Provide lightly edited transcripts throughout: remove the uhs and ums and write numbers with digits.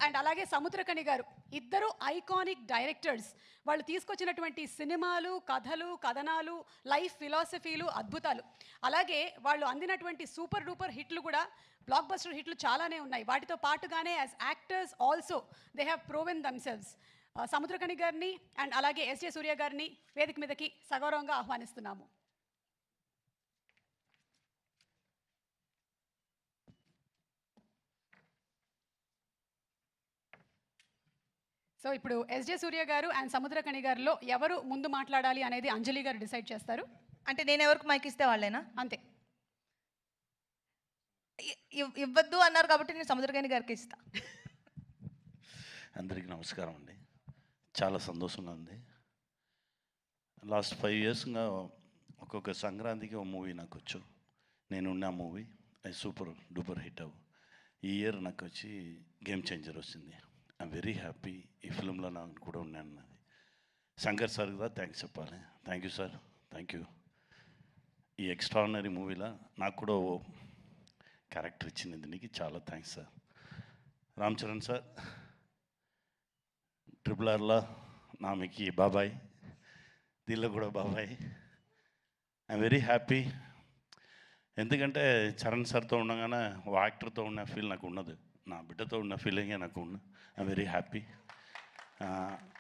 And అలాగే సముద్రకని గారు. ఇద్దరు ఐకానిక్ డైరెక్టర్స్. వాళ్ళు తీసుకొచ్చినటువంటి సినిమాలు, కథలు, కథనాలు, లైఫ్ ఫిలాసఫీలు అద్భుతాలు. అలాగే వాళ్ళు అందినటువంటి సూపర్ డూపర్ హిట్లు కూడా, బ్లాక్ బస్టర్ హిట్లు చాలానే ఉన్నాయి. వాటితో పాటుగానే as actors also they have proven themselves. Samuthirakani గారిని అండ్ అలాగే ఎస్జే సూర్య గారిని వేదిక మీదకి సగౌరవంగా ఆహ్వానిస్తున్నాము. సో ఇప్పుడు ఎస్జే సూర్య గారు అండ్ సముద్రకని గారిలో ఎవరు ముందు మాట్లాడాలి అనేది అంజలి గారు డిసైడ్ చేస్తారు. అంటే నేను ఎవరికి మైక్ ఇస్తే వాళ్ళేనా? అంతే. ఇవ్వద్దు అన్నారు కాబట్టి నేను సముద్రకని గారికి ఇస్తా. అందరికీ నమస్కారం అండి. చాలా సంతోషంగా ఉంది. లాస్ట్ 5 ఇయర్స్గా ఒక్కొక్క సంక్రాంతికి ఒక మూవీ నాకు వచ్చు. నేనున్న మూవీ అది సూపర్ డూపర్ హిట్ అవ్వు. ఈ ఇయర్ నాకు వచ్చి గేమ్ చేంజర్ వచ్చింది. I'm very happy. ఈ ఫిల్మ్లో నాకు కూడా ఉన్నాను. అది శంకర్ సార్ కూడా థ్యాంక్స్ చెప్పాలి. Thank you sir, thank you. ఈ ఎక్స్ట్రాడినరీ మూవీలో నాకు కూడా ఓ క్యారెక్టర్ ఇచ్చింది. దీనికి చాలా thanks sir. Ram Charan sir, RRRలో నామికి బాబాయ్, దీనిలో కూడా బాబాయ్. I'm very happy. ఎందుకంటే చరణ్ సార్తో ఉండగానే ఓ యాక్టర్తో ఉన్న ఫీల్ నాకు ఉన్నది. నా బిడ్డతో ఉన్న ఫీలింగే నాకు ఉన్న. I'm very happy.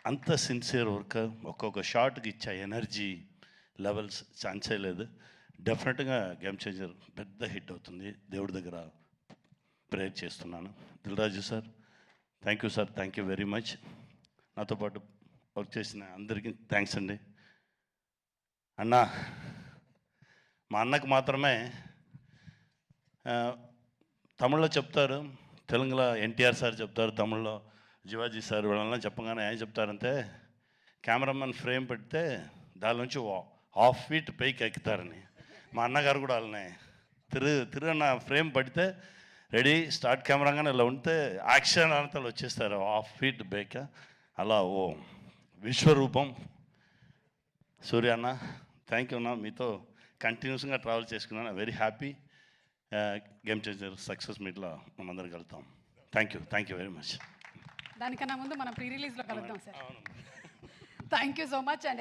అంత సిన్సియర్ వర్క్, ఒక్కొక్క షాట్కి ఇచ్చే ఎనర్జీ లెవెల్స్ ఛాన్సే లేదు. డెఫినెట్గా గేమ్ చేంజర్ పెద్ద హిట్ అవుతుంది. దేవుడి దగ్గర ప్రేయర్ చేస్తున్నాను. Dil Raju sir, thank you sir, thank you very much. నాతో పాటు వర్క్ చేసిన అందరికీ థ్యాంక్స్ అండి. అన్నా, మా అన్నకు మాత్రమే తమిళ్లో చెప్తారు, తెలుగులో ఎన్టీఆర్ సార్ చెప్తారు, తమిళ్లో శివాజీ సార్ వీళ్ళని చెప్పగానే ఏం చెప్తారంటే కెమెరామెన్ ఫ్రేమ్ పెడితే దాని నుంచి 1/2 ఫీట్ పైకి ఎక్కుతారని. మా అన్నగారు కూడా వాళ్ళని తిరుగన్న ఫ్రేమ్ పడితే రెడీ స్టార్ట్ కెమెరాగానే ఇలా ఉంటే యాక్షన్ అంతా వచ్చేస్తారు 1/2 ఫీట్ బైక్. అలా ఓ విశ్వరూపం సూర్య అన్న. థ్యాంక్ యూ అన్న. మీతో కంటిన్యూస్గా ట్రావెల్ చేసుకున్నాను. Very happy. Game changer success మీట్లో మనందరం కలుద్దాం. Thank you very much. దానికన్నా ముందు మనం ప్రీ రిలీజ్లో కలుద్దాం sir. Thank you so much. And